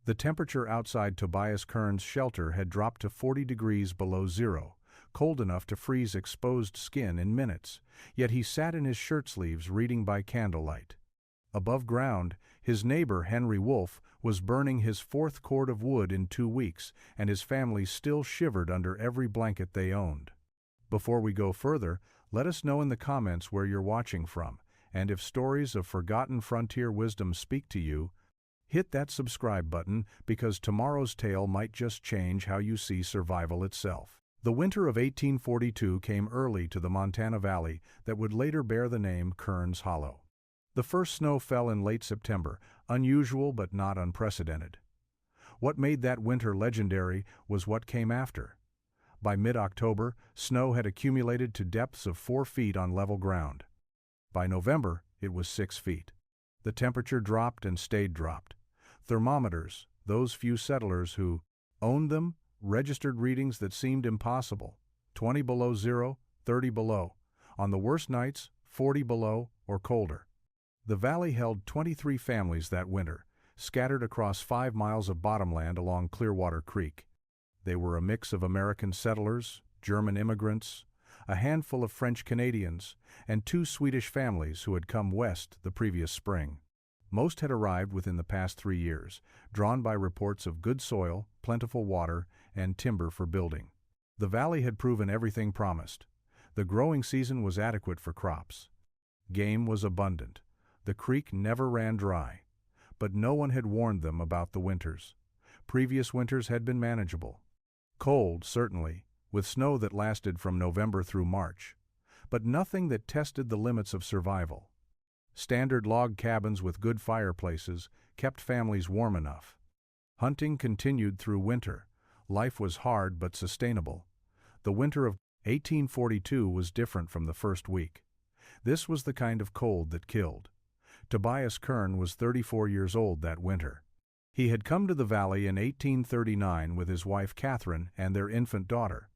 The temperature outside Tobias Kern's shelter had dropped to 40 degrees below zero, cold enough to freeze exposed skin in minutes, yet he sat in his shirt sleeves reading by candlelight. Above ground, his neighbor Henry Wolfe was burning his fourth cord of wood in 2 weeks, and his family still shivered under every blanket they owned. Before we go further, let us know in the comments where you're watching from, and if stories of forgotten frontier wisdom speak to you, hit that subscribe button because tomorrow's tale might just change how you see survival itself. The winter of 1842 came early to the Montana Valley that would later bear the name Kern's Hollow. The first snow fell in late September, unusual but not unprecedented. What made that winter legendary was what came after. By mid-October, snow had accumulated to depths of 4 feet on level ground. By November, it was 6 feet. The temperature dropped and stayed dropped. Thermometers, those few settlers who owned them, registered readings that seemed impossible: 20 below zero, 30 below. On the worst nights, 40 below or colder. The valley held 23 families that winter, scattered across 5 miles of bottomland along Clearwater Creek. They were a mix of American settlers, German immigrants, a handful of French Canadians, and 2 Swedish families who had come west the previous spring. Most had arrived within the past 3 years, drawn by reports of good soil, plentiful water, and timber for building. The valley had proven everything promised. The growing season was adequate for crops. Game was abundant. The creek never ran dry. But no one had warned them about the winters. Previous winters had been manageable. Cold, certainly, with snow that lasted from November through March. But nothing that tested the limits of survival. Standard log cabins with good fireplaces kept families warm enough. Hunting continued through winter. Life was hard but sustainable. The winter of 1842 was different from the first week. This was the kind of cold that killed. Tobias Kern was 34 years old that winter. He had come to the valley in 1839 with his wife Catherine and their infant daughter.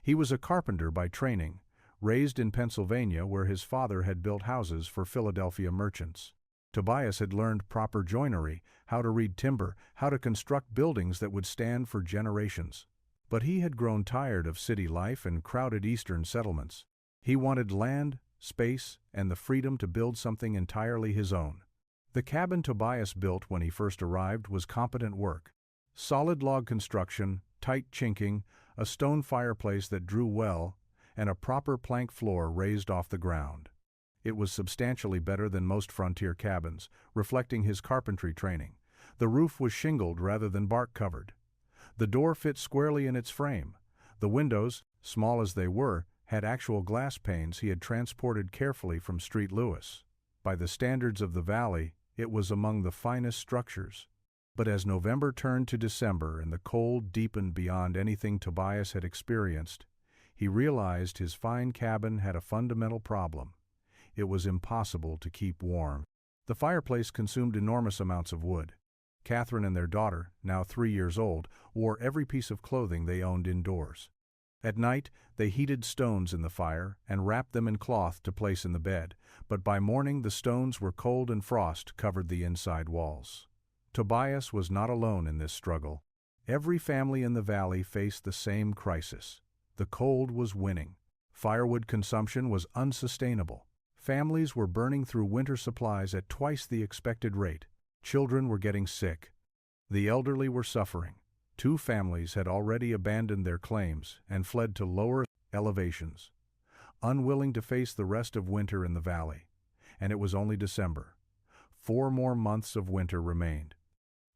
He was a carpenter by training, raised in Pennsylvania where his father had built houses for Philadelphia merchants. Tobias had learned proper joinery, how to read timber, how to construct buildings that would stand for generations. But he had grown tired of city life and crowded eastern settlements. He wanted land, space, and the freedom to build something entirely his own. The cabin Tobias built when he first arrived was competent work. Solid log construction, tight chinking, a stone fireplace that drew well, and a proper plank floor raised off the ground. It was substantially better than most frontier cabins, reflecting his carpentry training. The roof was shingled rather than bark-covered. The door fit squarely in its frame. The windows, small as they were, had actual glass panes he had transported carefully from St. Louis. By the standards of the valley, it was among the finest structures. But as November turned to December and the cold deepened beyond anything Tobias had experienced, he realized his fine cabin had a fundamental problem. It was impossible to keep warm. The fireplace consumed enormous amounts of wood. Catherine and their daughter, now 3 years old, wore every piece of clothing they owned indoors. At night, they heated stones in the fire and wrapped them in cloth to place in the bed, but by morning the stones were cold and frost covered the inside walls. Tobias was not alone in this struggle. Every family in the valley faced the same crisis. The cold was winning. Firewood consumption was unsustainable. Families were burning through winter supplies at twice the expected rate. Children were getting sick. The elderly were suffering. 2 families had already abandoned their claims and fled to lower elevations, unwilling to face the rest of winter in the valley. And it was only December. 4 more months of winter remained.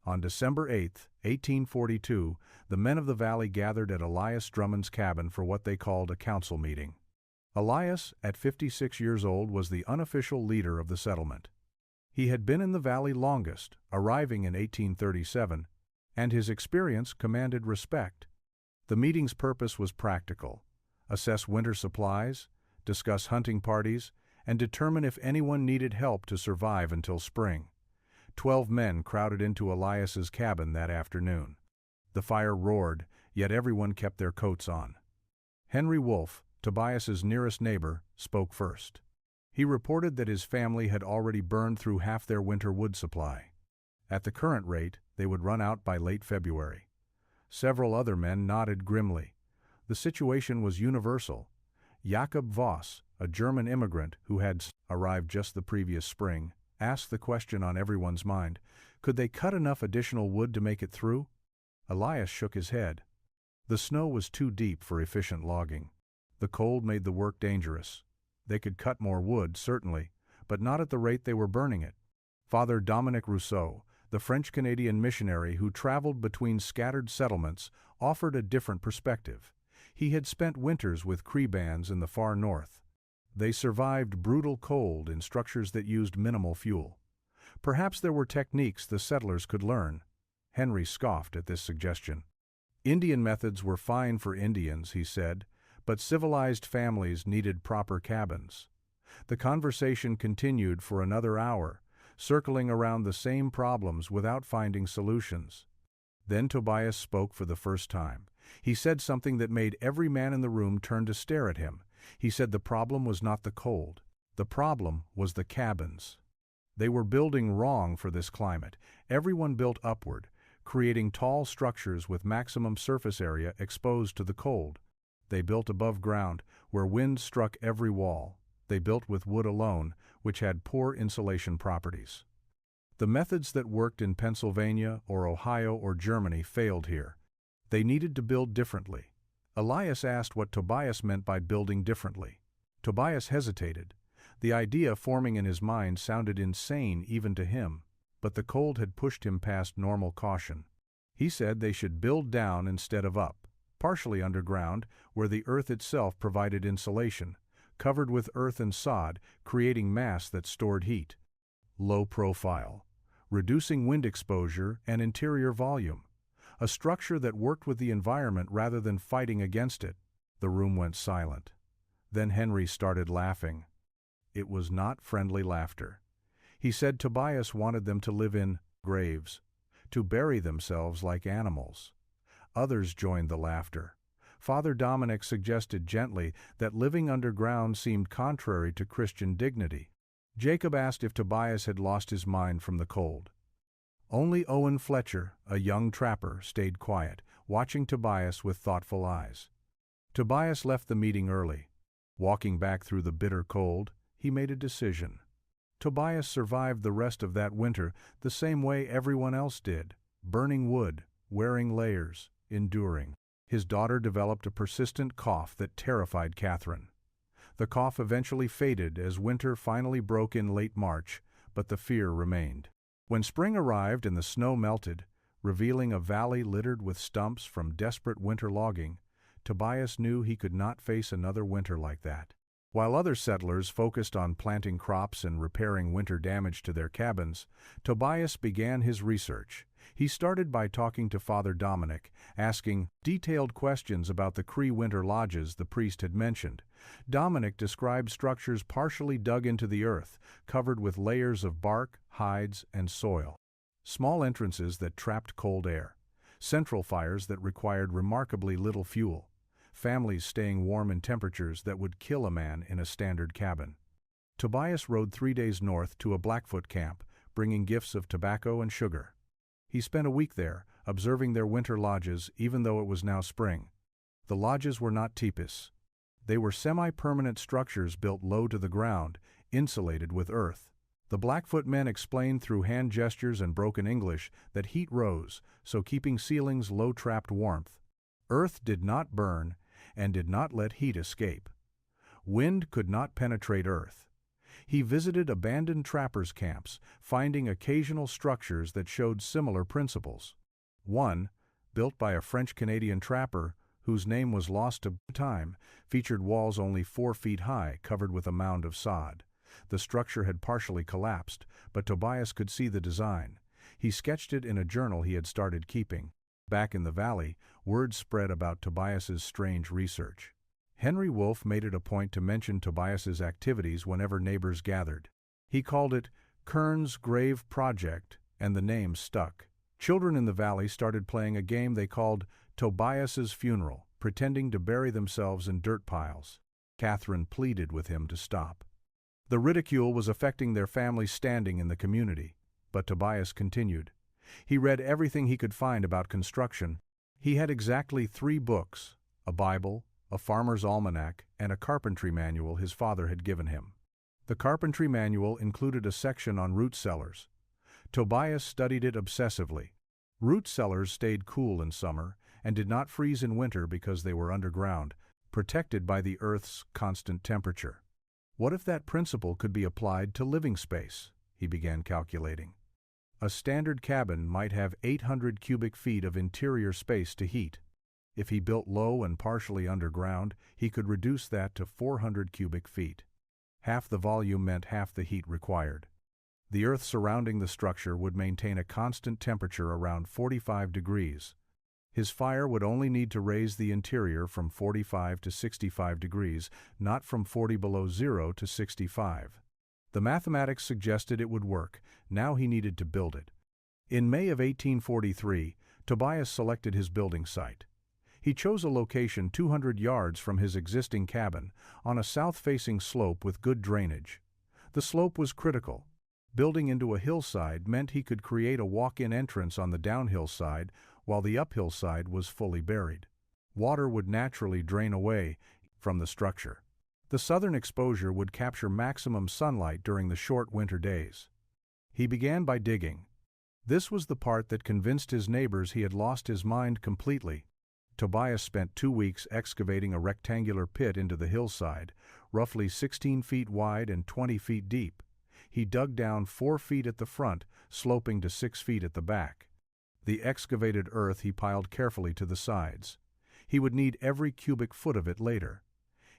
On December 8, 1842, the men of the valley gathered at Elias Drummond's cabin for what they called a council meeting. Elias, at 56 years old, was the unofficial leader of the settlement. He had been in the valley longest, arriving in 1837, and his experience commanded respect. The meeting's purpose was practical: assess winter supplies, discuss hunting parties, and determine if anyone needed help to survive until spring. 12 men crowded into Elias's cabin that afternoon. The fire roared, yet everyone kept their coats on. Henry Wolfe, Tobias's nearest neighbor, spoke first. He reported that his family had already burned through half their winter wood supply. At the current rate, they would run out by late February. Several other men nodded grimly. The situation was universal. Jakob Voss, a German immigrant who had arrived just the previous spring, asked the question on everyone's mind: could they cut enough additional wood to make it through? Elias shook his head. The snow was too deep for efficient logging. The cold made the work dangerous. They could cut more wood, certainly, but not at the rate they were burning it. Father Dominique Rousseau, the French-Canadian missionary who traveled between scattered settlements, offered a different perspective. He had spent winters with Cree bands in the far north. They survived brutal cold in structures that used minimal fuel. Perhaps there were techniques the settlers could learn. Henry scoffed at this suggestion. Indian methods were fine for Indians, he said, but civilized families needed proper cabins. The conversation continued for another hour, circling around the same problems without finding solutions. Then Tobias spoke for the first time. He said something that made every man in the room turn to stare at him. He said the problem was not the cold. The problem was the cabins. They were building wrong for this climate. Everyone built upward, creating tall structures with maximum surface area exposed to the cold. They built above ground, where wind struck every wall. They built with wood alone, which had poor insulation properties. The methods that worked in Pennsylvania or Ohio or Germany failed here. They needed to build differently. Elias asked what Tobias meant by building differently. Tobias hesitated. The idea forming in his mind sounded insane even to him, but the cold had pushed him past normal caution. He said they should build down instead of up, partially underground, where the earth itself provided insulation, covered with earth and sod, creating mass that stored heat. Low profile, reducing wind exposure and interior volume. A structure that worked with the environment rather than fighting against it. The room went silent. Then Henry started laughing. It was not friendly laughter. He said Tobias wanted them to live in graves, to bury themselves like animals. Others joined the laughter. Father Dominic suggested gently that living underground seemed contrary to Christian dignity. Jacob asked if Tobias had lost his mind from the cold. Only Owen Fletcher, a young trapper, stayed quiet, watching Tobias with thoughtful eyes. Tobias left the meeting early. Walking back through the bitter cold, he made a decision. Tobias survived the rest of that winter the same way everyone else did, burning wood, wearing layers, enduring. His daughter developed a persistent cough that terrified Catherine. The cough eventually faded as winter finally broke in late March, but the fear remained. When spring arrived and the snow melted, revealing a valley littered with stumps from desperate winter logging, Tobias knew he could not face another winter like that. While other settlers focused on planting crops and repairing winter damage to their cabins, Tobias began his research. He started by talking to Father Dominic, asking detailed questions about the Cree winter lodges the priest had mentioned. Dominic described structures partially dug into the earth, covered with layers of bark, hides, and soil. Small entrances that trapped cold air. Central fires that required remarkably little fuel. Families staying warm in temperatures that would kill a man in a standard cabin. Tobias rode 3 days north to a Blackfoot camp, bringing gifts of tobacco and sugar. He spent a week there, observing their winter lodges even though it was now spring. The lodges were not tipis. They were semi-permanent structures built low to the ground, insulated with earth. The Blackfoot men explained through hand gestures and broken English that heat rose, so keeping ceilings low trapped warmth. Earth did not burn and did not let heat escape. Wind could not penetrate earth. He visited abandoned trappers' camps, finding occasional structures that showed similar principles. One, built by a French-Canadian trapper, whose name was lost to time, featured walls only 4 feet high, covered with a mound of sod. The structure had partially collapsed, but Tobias could see the design. He sketched it in a journal he had started keeping. Back in the valley, word spread about Tobias's strange research. Henry Wolfe made it a point to mention Tobias's activities whenever neighbors gathered. He called it Kern's Grave Project, and the name stuck. Children in the valley started playing a game they called Tobias's Funeral, pretending to bury themselves in dirt piles. Catherine pleaded with him to stop. The ridicule was affecting their family's standing in the community, but Tobias continued. He read everything he could find about construction. He had exactly 3 books, a Bible, a farmer's almanac, and a carpentry manual his father had given him. The carpentry manual included a section on root cellars. Tobias studied it obsessively. Root cellars stayed cool in summer and did not freeze in winter because they were underground, protected by the Earth's constant temperature. What if that principle could be applied to living space? He began calculating. A standard cabin might have 800 cubic feet of interior space to heat. If he built low and partially underground, he could reduce that to 400 cubic feet. Half the volume meant half the heat required. The earth surrounding the structure would maintain a constant temperature around 45 degrees. His fire would only need to raise the interior from 45 to 65 degrees, not from 40 below zero to 65. The mathematics suggested it would work. Now he needed to build it. In May of 1843, Tobias selected his building site. He chose a location 200 yards from his existing cabin, on a south-facing slope with good drainage. The slope was critical. Building into a hillside meant he could create a walk-in entrance on the downhill side, while the uphill side was fully buried. Water would naturally drain away from the structure. The southern exposure would capture maximum sunlight during the short winter days. He began by digging. This was the part that convinced his neighbors he had lost his mind completely. Tobias spent 2 weeks excavating a rectangular pit into the hillside, roughly 16 feet wide and 20 feet deep. He dug down 4 feet at the front, sloping to 6 feet at the back. The excavated earth he piled carefully to the sides. He would need every cubic foot of it later.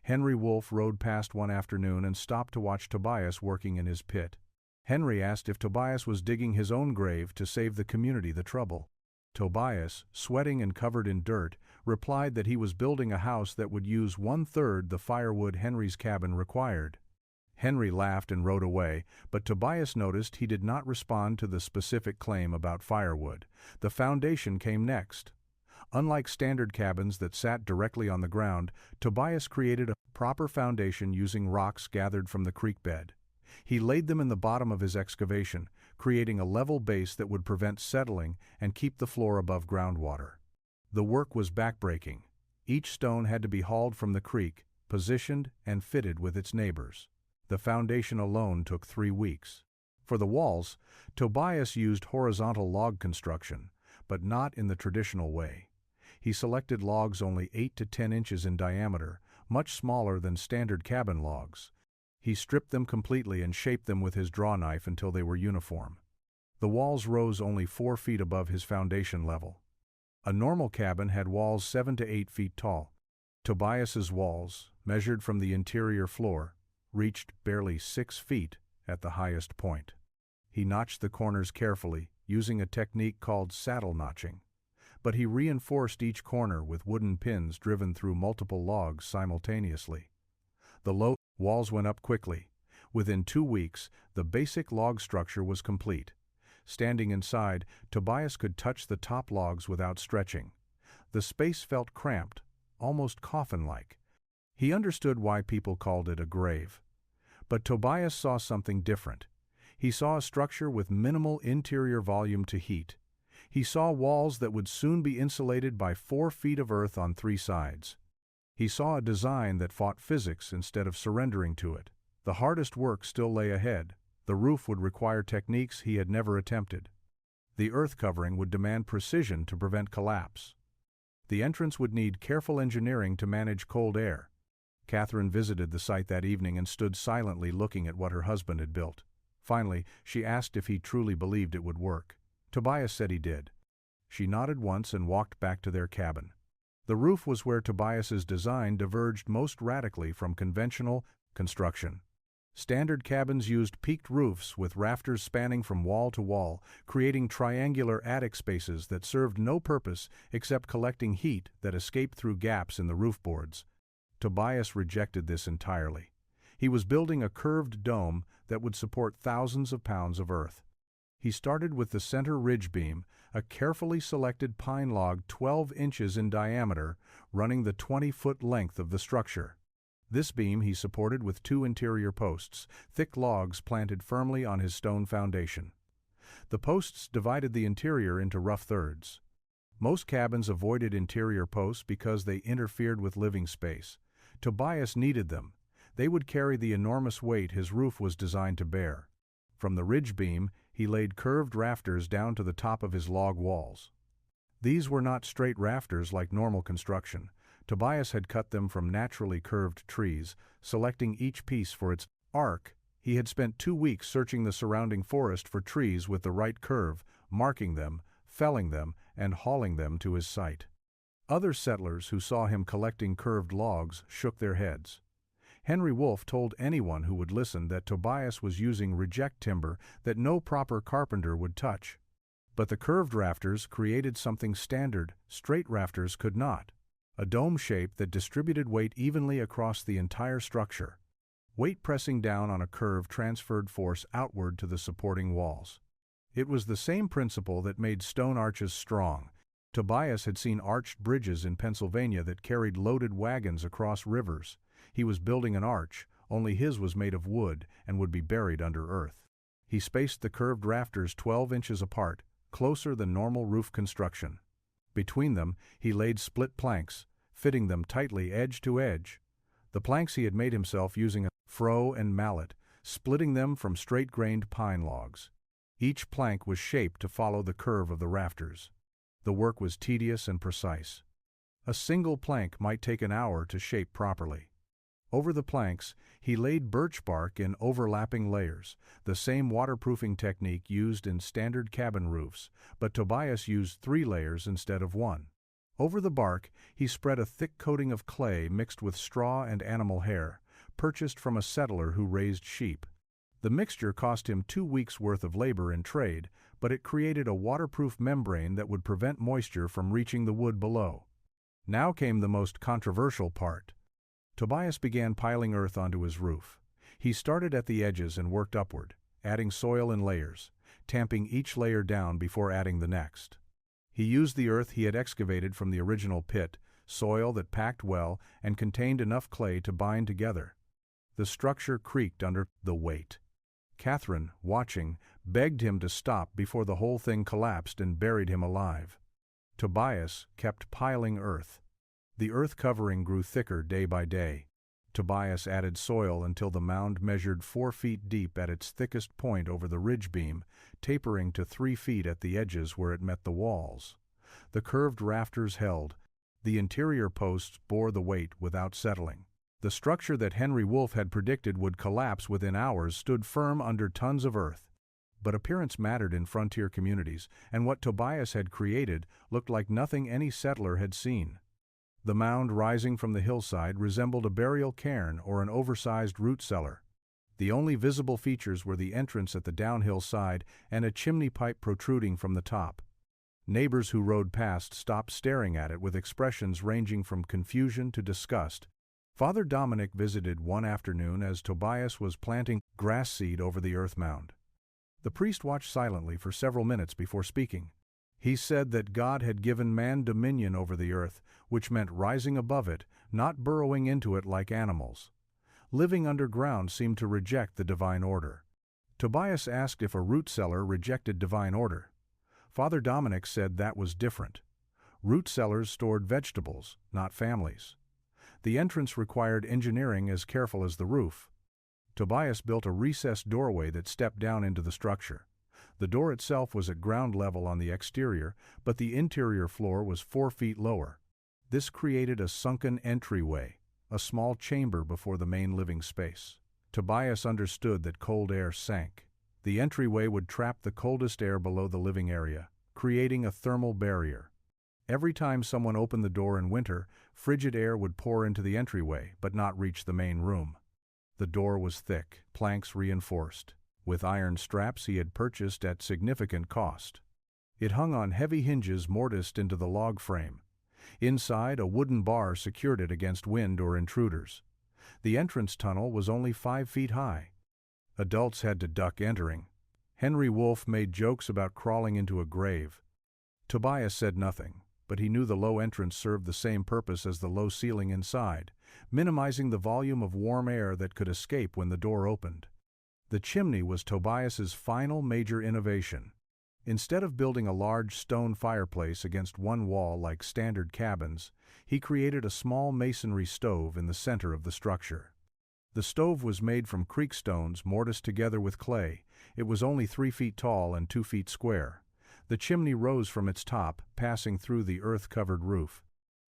Henry Wolfe rode past one afternoon and stopped to watch Tobias working in his pit. Henry asked if Tobias was digging his own grave to save the community the trouble. Tobias, sweating and covered in dirt, replied that he was building a house that would use 1/3 the firewood Henry's cabin required. Henry laughed and rode away, but Tobias noticed he did not respond to the specific claim about firewood. The foundation came next. Unlike standard cabins that sat directly on the ground, Tobias created a proper foundation using rocks gathered from the creek bed. He laid them in the bottom of his excavation, creating a level base that would prevent settling and keep the floor above groundwater. The work was backbreaking. Each stone had to be hauled from the creek, positioned, and fitted with its neighbors. The foundation alone took 3 weeks. For the walls, Tobias used horizontal log construction, but not in the traditional way. He selected logs only 8 to 10 inches in diameter, much smaller than standard cabin logs. He stripped them completely and shaped them with his draw knife until they were uniform. The walls rose only 4 feet above his foundation level. A normal cabin had walls 7 to 8 feet tall. Tobias's walls, measured from the interior floor, reached barely 6 feet at the highest point. He notched the corners carefully, using a technique called saddle notching. But he reinforced each corner with wooden pins driven through multiple logs simultaneously. The low walls went up quickly. Within 2 weeks, the basic log structure was complete. Standing inside, Tobias could touch the top logs without stretching. The space felt cramped, almost coffin-like. He understood why people called it a grave. But Tobias saw something different. He saw a structure with minimal interior volume to heat. He saw walls that would soon be insulated by 4 feet of earth on 3 sides. He saw a design that fought physics instead of surrendering to it. The hardest work still lay ahead. The roof would require techniques he had never attempted. The earth covering would demand precision to prevent collapse. The entrance would need careful engineering to manage cold air. Catherine visited the site that evening and stood silently looking at what her husband had built. Finally, she asked if he truly believed it would work. Tobias said he did. She nodded once and walked back to their cabin. The roof was where Tobias's design diverged most radically from conventional construction. Standard cabins used peaked roofs with rafters spanning from wall to wall, creating triangular attic spaces that served no purpose except collecting heat that escaped through gaps in the roof boards. Tobias rejected this entirely. He was building a curved dome that would support thousands of pounds of earth. He started with the center ridge beam, a carefully selected pine log 12 inches in diameter, running the 20-foot length of the structure. This beam he supported with 2 interior posts, thick logs planted firmly on his stone foundation. The posts divided the interior into rough thirds. Most cabins avoided interior posts because they interfered with living space. Tobias needed them. They would carry the enormous weight his roof was designed to bear. From the ridge beam, he laid curved rafters down to the top of his log walls. These were not straight rafters like normal construction. Tobias had cut them from naturally curved trees, selecting each piece for its arc. He had spent 2 weeks searching the surrounding forest for trees with the right curve, marking them, felling them, and hauling them to his site. Other settlers who saw him collecting curved logs shook their heads. Henry Wolfe told anyone who would listen that Tobias was using reject timber that no proper carpenter would touch. But the curved rafters created something standard, straight rafters could not. A dome shape that distributed weight evenly across the entire structure. Weight pressing down on a curve transferred force outward to the supporting walls. It was the same principle that made stone arches strong. Tobias had seen arched bridges in Pennsylvania that carried loaded wagons across rivers. He was building an arch, only his was made of wood and would be buried under earth. He spaced the curved rafters 12 inches apart, closer than normal roof construction. Between them, he laid split planks, fitting them tightly edge to edge. The planks he had made himself using a froe and mallet, splitting them from straight-grained pine logs. Each plank was shaped to follow the curve of the rafters. The work was tedious and precise. A single plank might take an hour to shape properly. Over the planks, he laid birch bark in overlapping layers, the same waterproofing technique used in standard cabin roofs, but Tobias used 3 layers instead of 1. Over the bark, he spread a thick coating of clay mixed with straw and animal hair, purchased from a settler who raised sheep. The mixture cost him 2 weeks' worth of labor and trade, but it created a waterproof membrane that would prevent moisture from reaching the wood below. Now came the most controversial part. Tobias began piling earth onto his roof. He started at the edges and worked upward, adding soil in layers, tamping each layer down before adding the next. He used the earth he had excavated from the original pit, soil that packed well and contained enough clay to bind together. The structure creaked under the weight. Catherine, watching, begged him to stop before the whole thing collapsed and buried him alive. Tobias kept piling earth. The earth covering grew thicker day by day. Tobias added soil until the mound measured 4 feet deep at its thickest point over the ridge beam, tapering to 3 feet at the edges where it met the walls. The curved rafters held. The interior posts bore the weight without settling. The structure that Henry Wolfe had predicted would collapse within hours stood firm under tons of earth. But appearance mattered in frontier communities, and what Tobias had created looked like nothing any settler had seen. The mound rising from the hillside resembled a burial cairn or an oversized root cellar. The only visible features were the entrance at the downhill side and a chimney pipe protruding from the top. Neighbors who rode past stopped staring at it with expressions ranging from confusion to disgust. Father Dominic visited one afternoon as Tobias was planting grass seed over the earth mound. The priest watched silently for several minutes before speaking. He said that God had given man dominion over the earth, which meant rising above it, not burrowing into it like animals. Living underground seemed to reject the divine order. Tobias asked if a root cellar rejected divine order. Father Dominic said that was different. Root cellars stored vegetables, not families. The entrance required engineering as careful as the roof. Tobias built a recessed doorway that stepped down into the structure. The door itself was at ground level on the exterior, but the interior floor was 4 feet lower. This created a sunken entryway, a small chamber before the main living space. Tobias understood that cold air sank. The entryway would trap the coldest air below the living area, creating a thermal barrier. Every time someone opened the door in winter, frigid air would pour into the entryway, but not reach the main room. The door was thick, planks reinforced, with iron straps he had purchased at significant cost. It hung on heavy hinges mortised into the log frame. Inside, a wooden bar secured it against wind or intruders. The entrance tunnel was only 5 feet high. Adults had to duck entering. Henry Wolfe made jokes about crawling into a grave. Tobias said nothing, but he knew the low entrance served the same purpose as the low ceiling inside, minimizing the volume of warm air that could escape when the door opened. The chimney was Tobias's final major innovation. Instead of building a large stone fireplace against one wall like standard cabins, he created a small masonry stove in the center of the structure. The stove was made from creek stones mortised together with clay. It was only 3 feet tall and 2 feet square. The chimney rose from its top, passing through the earth-covered roof.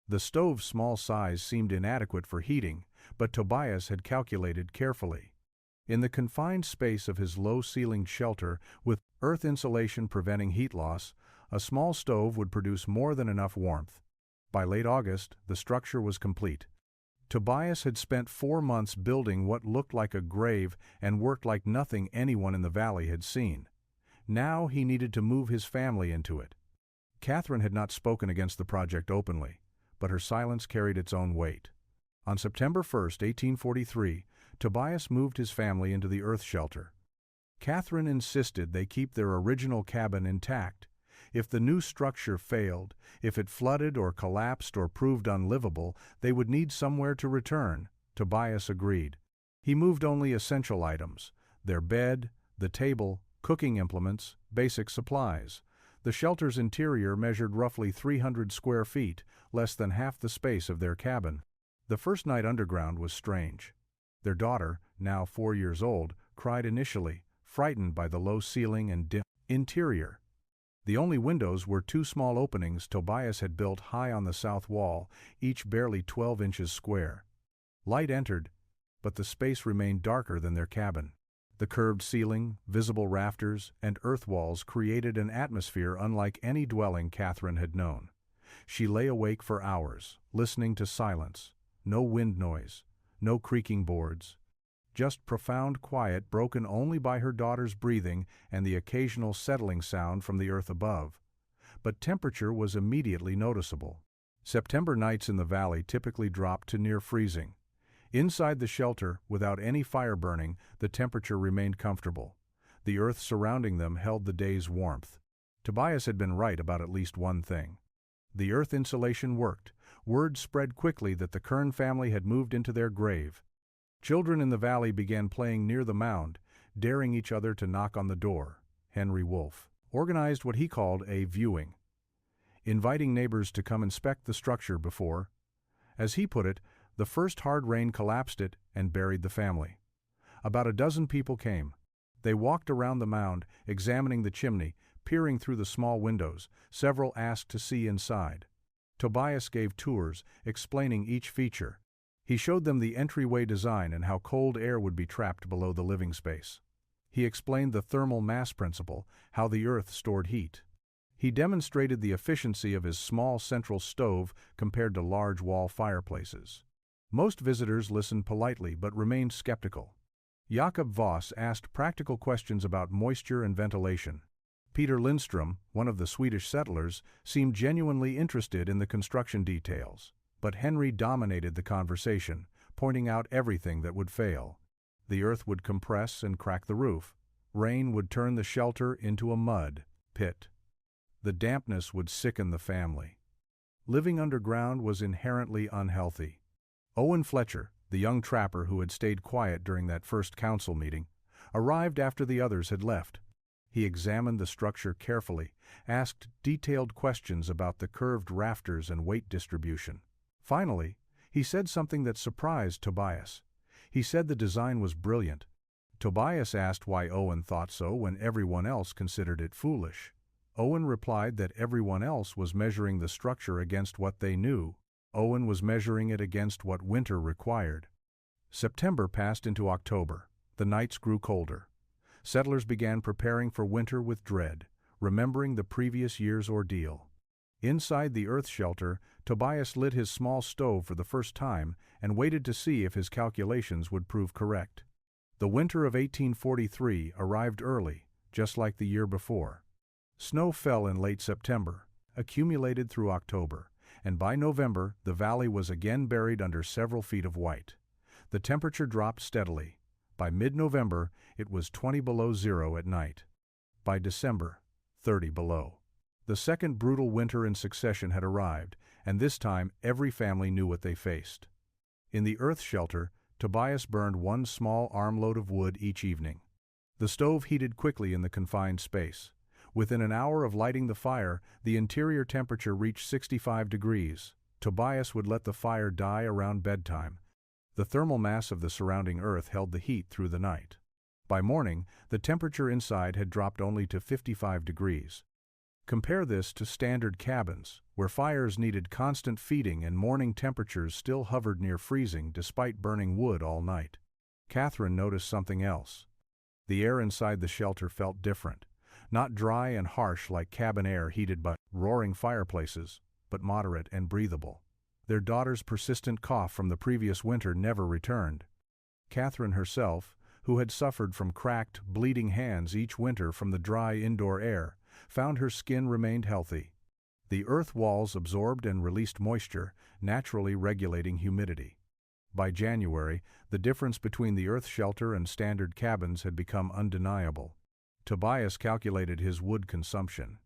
The stove's small size seemed inadequate for heating, but Tobias had calculated carefully. In the confined space of his low-ceilinged shelter, with earth insulation preventing heat loss, a small stove would produce more than enough warmth. By late August, the structure was complete. Tobias had spent 4 months building what looked like a grave and worked like nothing anyone in the valley had seen. Now he needed to move his family into it. Catherine had not spoken against the project openly, but her silence carried its own weight. On September 1, 1843, Tobias moved his family into the earth shelter. Catherine insisted they keep their original cabin intact. If the new structure failed, if it flooded or collapsed or proved unlivable, they would need somewhere to return. Tobias agreed. He moved only essential items: their bed, the table, cooking implements, basic supplies. The shelter's interior measured roughly 300 square feet, less than half the space of their cabin. The first night underground was strange. Their daughter, now 4 years old, cried initially, frightened by the low ceiling and dim interior. The only windows were 2 small openings Tobias had built high on the south wall, each barely 12 inches square. Light entered, but the space remained darker than their cabin. The curved ceiling, visible rafters, and earth walls created an atmosphere unlike any dwelling Catherine had known. She lay awake for hours, listening to silence. No wind noise, no creaking boards. Just profound quiet broken only by her daughter's breathing and the occasional settling sound from the earth above. But temperature was immediately noticeable. September nights in the valley typically dropped to near freezing. Inside the shelter, without any fire burning, the temperature remained comfortable. The earth surrounding them held the day's warmth. Tobias had been right about at least one thing. The earth insulation worked. Word spread quickly that the Kern family had moved into their grave. Children in the valley began playing near the mound, daring each other to knock on the door. Henry Wolfe organized what he called a viewing, inviting neighbors to come inspect the structure before, as he put it, the first hard rain collapsed it and buried the family. About a dozen people came. They walked around the mound, examining the chimney, peering through the small windows. Several asked to see inside. Tobias gave tours, explaining each feature. He showed them the entryway design and how cold air would be trapped below the living space. He explained the thermal mass principle, how the earth stored heat. He demonstrated the efficiency of his small central stove compared to large wall fireplaces. Most visitors listened politely but remained skeptical. Jakob Voss asked practical questions about moisture and ventilation. Peter Lindström, one of the Swedish settlers, seemed genuinely interested in the construction details. But Henry dominated the conversation, pointing out everything that would fail. The earth would compress and crack the roof. Rain would turn the shelter into a mud pit. The dampness would sicken the family. Living underground was inherently unhealthy. Owen Fletcher, the young trapper who had stayed quiet during that first council meeting, arrived after the others had left. He examined the structure carefully, asked detailed questions about the curved rafters and weight distribution. Finally, he said something that surprised Tobias. He said the design was brilliant. Tobias asked why Owen thought so when everyone else considered it foolish. Owen replied that everyone else was measuring the structure against what they knew. Owen was measuring it against what winter required. September passed into October. The nights grew colder. Settlers began preparing for winter with dread, remembering the previous year's ordeal. Inside the earth shelter, Tobias lit his small stove for the first time and waited to see if his calculations would prove correct. The winter of 1843 arrived early, just like the year before. Snow fell in late September, accumulated through October, and by November the valley was again buried under several feet of white. The temperature dropped steadily. By mid-November, it was 20 below zero at night. By December, 30 below. The second brutal winter in succession had arrived, and this time every family knew what they faced. In the earth shelter, Tobias burned one small armload of wood each evening. The stove heated quickly in the confined space. Within an hour of lighting the fire, the interior temperature reached 65 degrees. Tobias would let the fire die around bedtime. The thermal mass of the surrounding earth held the heat through the night. By morning, the temperature inside had dropped only to 55 degrees. Compare this to standard cabins, where fires needed constant feeding and morning temperatures still hovered near freezing despite burning wood all night. Catherine noticed something else. The air inside the shelter felt different. Not dry and harsh like cabin air heated by roaring fireplaces, but moderate and breathable. Their daughter's persistent cough from the previous winter never returned. Catherine herself, who had suffered from cracked, bleeding hands each winter from the dry indoor air, found her skin remained healthy. The earth walls absorbed and released moisture, naturally regulating humidity. By January, the difference between the earth shelter and standard cabins had become undeniable. Tobias calculated his wood consumption.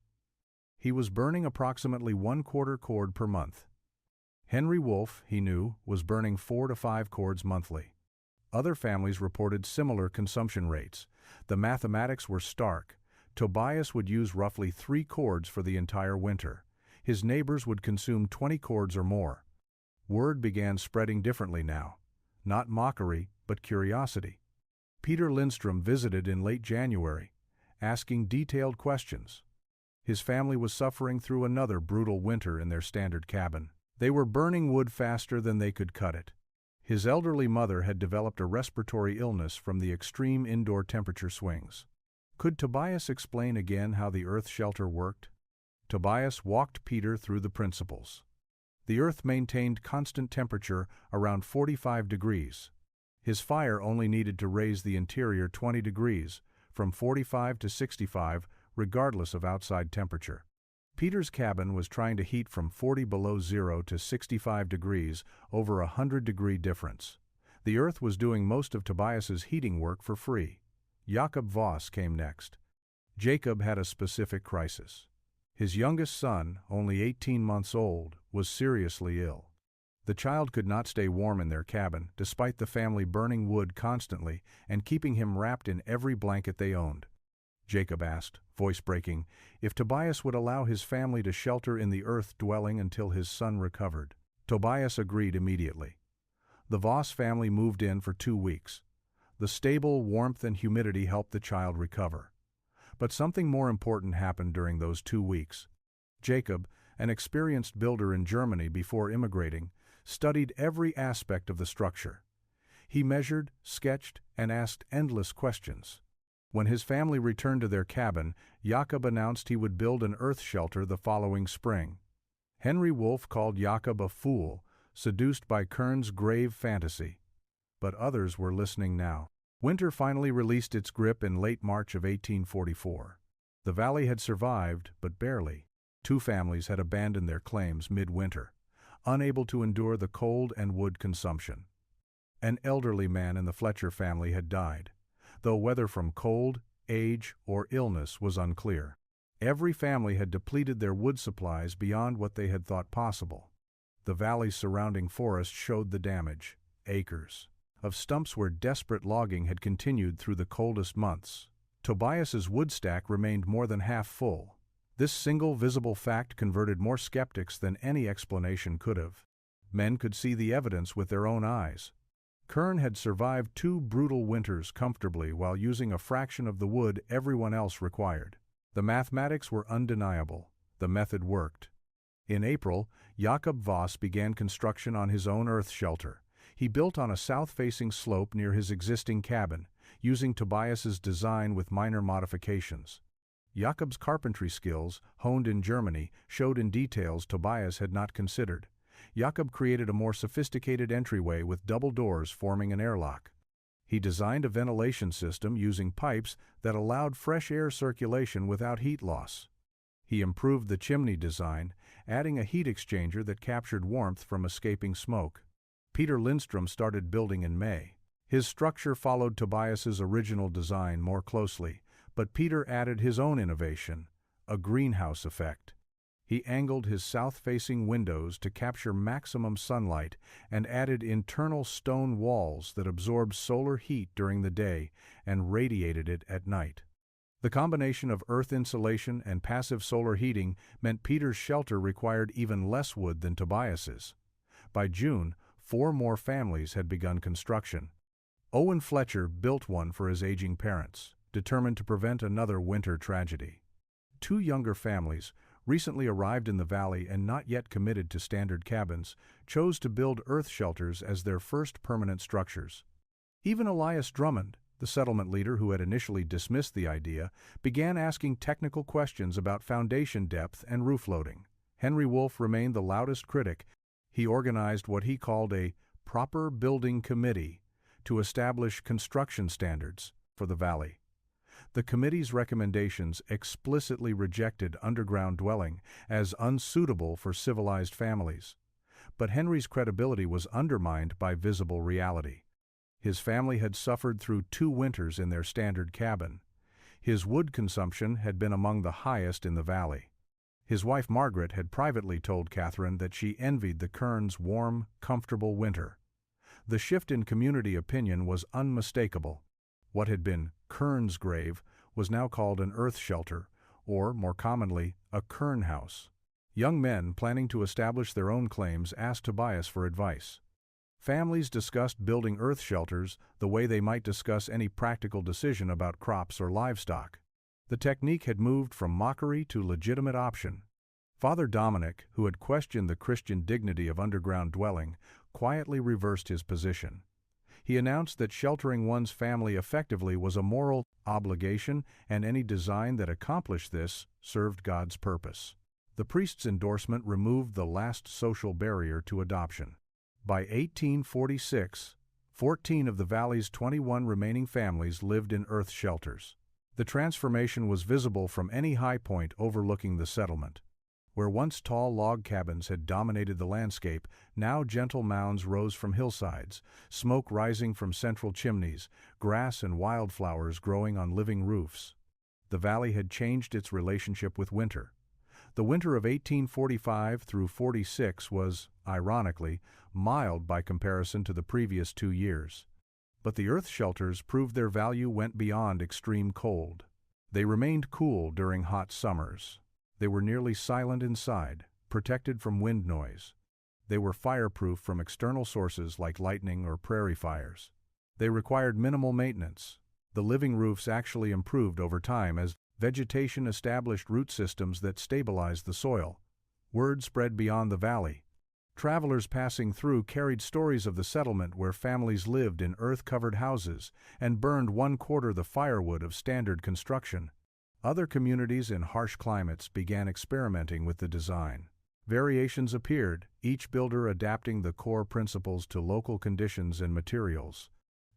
He was burning approximately 1/4 cord per month. Henry Wolfe, he knew, was burning 4 to 5 cords monthly. Other families reported similar consumption rates. The mathematics were stark. Tobias would use roughly 3 cords for the entire winter. His neighbors would consume 20 cords or more. Word began spreading differently now. Not mockery, but curiosity. Peter Lindstrom visited in late January, asking detailed questions. His family was suffering through another brutal winter in their standard cabin. They were burning wood faster than they could cut it. His elderly mother had developed a respiratory illness from the extreme indoor temperature swings. Could Tobias explain again how the earth shelter worked? Tobias walked Peter through the principles. The earth maintained constant temperature around 45 degrees. His fire only needed to raise the interior 20 degrees, from 45 to 65, regardless of outside temperature. Peter's cabin was trying to heat from 40 below zero to 65 degrees, over a 100-degree difference. The earth was doing most of Tobias's heating work for free. Jakob Voss came next. Jacob had a specific crisis. His youngest son, only 18 months old, was seriously ill. The child could not stay warm in their cabin, despite the family burning wood constantly and keeping him wrapped in every blanket they owned. Jacob asked, voice breaking, if Tobias would allow his family to shelter in the earth dwelling until his son recovered. Tobias agreed immediately. The Voss family moved in for 2 weeks. The stable warmth and humidity helped the child recover. But something more important happened during those 2 weeks. Jacob, an experienced builder in Germany before immigrating, studied every aspect of the structure. He measured, sketched, and asked endless questions. When his family returned to their cabin, Jakob announced he would build an earth shelter the following spring. Henry Wolfe called Jakob a fool, seduced by Kern's grave fantasy. But others were listening now. Winter finally released its grip in late March of 1844. The valley had survived, but barely. 2 families had abandoned their claims midwinter, unable to endure the cold and wood consumption. An elderly man in the Fletcher family had died, though whether from cold, age, or illness was unclear. Every family had depleted their wood supplies beyond what they had thought possible. The valley's surrounding forest showed the damage, acres of stumps where desperate logging had continued through the coldest months. Tobias's wood stack remained more than half full. This single visible fact converted more skeptics than any explanation could have. Men could see the evidence with their own eyes. Kern had survived 2 brutal winters comfortably while using a fraction of the wood everyone else required. The mathematics were undeniable. The method worked. In April, Jakob Voss began construction on his own earth shelter. He built on a south-facing slope near his existing cabin, using Tobias's design with minor modifications. Jakob's carpentry skills, honed in Germany, showed in details Tobias had not considered. Jakob created a more sophisticated entryway with double doors forming an airlock. He designed a ventilation system using pipes that allowed fresh air circulation without heat loss. He improved the chimney design, adding a heat exchanger that captured warmth from escaping smoke. Peter Lindstrom started building in May. His structure followed Tobias's original design more closely, but Peter added his own innovation, a greenhouse effect. He angled his south-facing windows to capture maximum sunlight and added internal stone walls that absorbed solar heat during the day and radiated it at night. The combination of earth insulation and passive solar heating meant Peter's shelter required even less wood than Tobias's. By June, 4 more families had begun construction. Owen Fletcher built one for his aging parents, determined to prevent another winter tragedy. 2 younger families, recently arrived in the valley and not yet committed to standard cabins, chose to build earth shelters as their first permanent structures. Even Elias Drummond, the settlement leader who had initially dismissed the idea, began asking technical questions about foundation depth and roof loading. Henry Wolfe remained the loudest critic. He organized what he called a proper building committee to establish construction standards for the valley. The committee's recommendations explicitly rejected underground dwelling as unsuitable for civilized families. But Henry's credibility was undermined by visible reality. His family had suffered through 2 winters in their standard cabin. His wood consumption had been among the highest in the valley. His wife Margaret had privately told Catherine that she envied the Kerns' warm, comfortable winter. The shift in community opinion was unmistakable. What had been Kern's grave was now called an earth shelter, or, more commonly, a Kern house. Young men planning to establish their own claims asked Tobias for advice. Families discussed building earth shelters the way they might discuss any practical decision about crops or livestock. The technique had moved from mockery to legitimate option. Father Dominic, who had questioned the Christian dignity of underground dwelling, quietly reversed his position. He announced that sheltering one's family effectively was a moral obligation, and any design that accomplished this served God's purpose. The priest's endorsement removed the last social barrier to adoption. By 1846, 14 of the valley's 21 remaining families lived in earth shelters. The transformation was visible from any high point overlooking the settlement. Where once tall log cabins had dominated the landscape, now gentle mounds rose from hillsides, smoke rising from central chimneys, grass and wildflowers growing on living roofs. The valley had changed its relationship with winter. The winter of 1845 through 46 was, ironically, mild by comparison to the previous 2 years. But the earth shelters proved their value went beyond extreme cold. They remained cool during hot summers. They were nearly silent inside, protected from wind noise. They were fireproof from external sources like lightning or prairie fires. They required minimal maintenance. The living roofs actually improved over time as vegetation established root systems that stabilized the soil. Word spread beyond the valley. Travelers passing through carried stories of the settlement where families lived in earth-covered houses and burned 1/4 the firewood of standard construction. Other communities in harsh climates began experimenting with the design. Variations appeared, each builder adapting the core principles to local conditions and materials.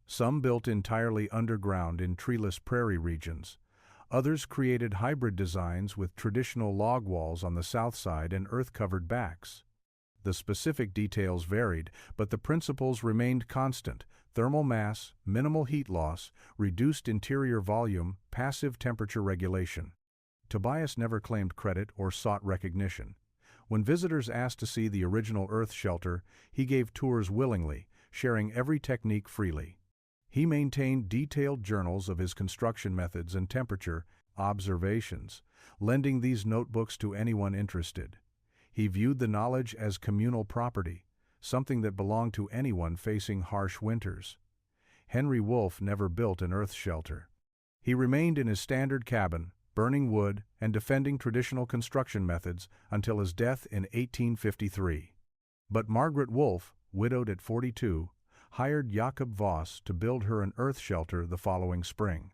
Some built entirely underground in treeless prairie regions. Others created hybrid designs with traditional log walls on the south side and earth-covered backs. The specific details varied, but the principles remained constant: thermal mass, minimal heat loss, reduced interior volume, passive temperature regulation. Tobias never claimed credit or sought recognition. When visitors asked to see the original earth shelter, he gave tours willingly, sharing every technique freely. He maintained detailed journals of his construction methods and temperature observations, lending these notebooks to anyone interested. He viewed the knowledge as communal property, something that belonged to anyone facing harsh winters. Henry Wolfe never built an earth shelter. He remained in his standard cabin, burning wood and defending traditional construction methods until his death in 1853. But Margaret Wolfe, widowed at 42, hired Jakob Voss to build her an earth shelter the following spring.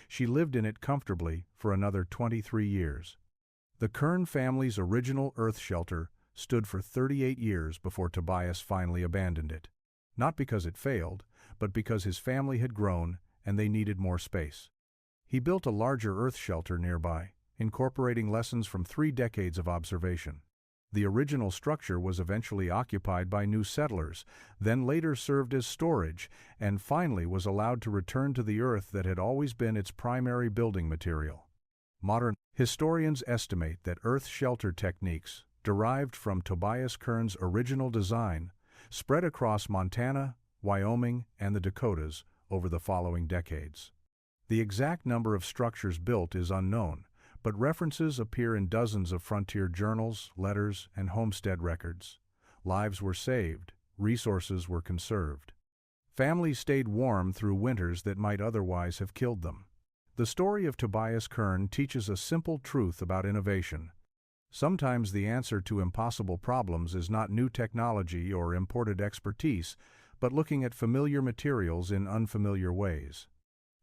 She lived in it comfortably for another 23 years. The Kern family's original earth shelter stood for 38 years before Tobias finally abandoned it. Not because it failed, but because his family had grown and they needed more space. He built a larger earth shelter nearby, incorporating lessons from 3 decades of observation. The original structure was eventually occupied by new settlers, then later served as storage, and finally was allowed to return to the earth that had always been its primary building material. Modern historians estimate that earth shelter techniques, derived from Tobias Kern's original design, spread across Montana, Wyoming, and the Dakotas over the following decades. The exact number of structures built is unknown, but references appear in dozens of frontier journals, letters, and homestead records. Lives were saved, resources were conserved. Families stayed warm through winters that might otherwise have killed them. The story of Tobias Kern teaches a simple truth about innovation. Sometimes the answer to impossible problems is not new technology or imported expertise, but looking at familiar materials in unfamiliar ways.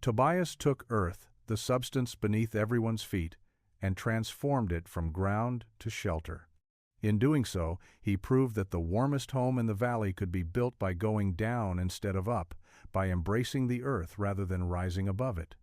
Tobias took earth, the substance beneath everyone's feet, and transformed it from ground to shelter. In doing so, he proved that the warmest home in the valley could be built by going down instead of up, by embracing the earth rather than rising above it.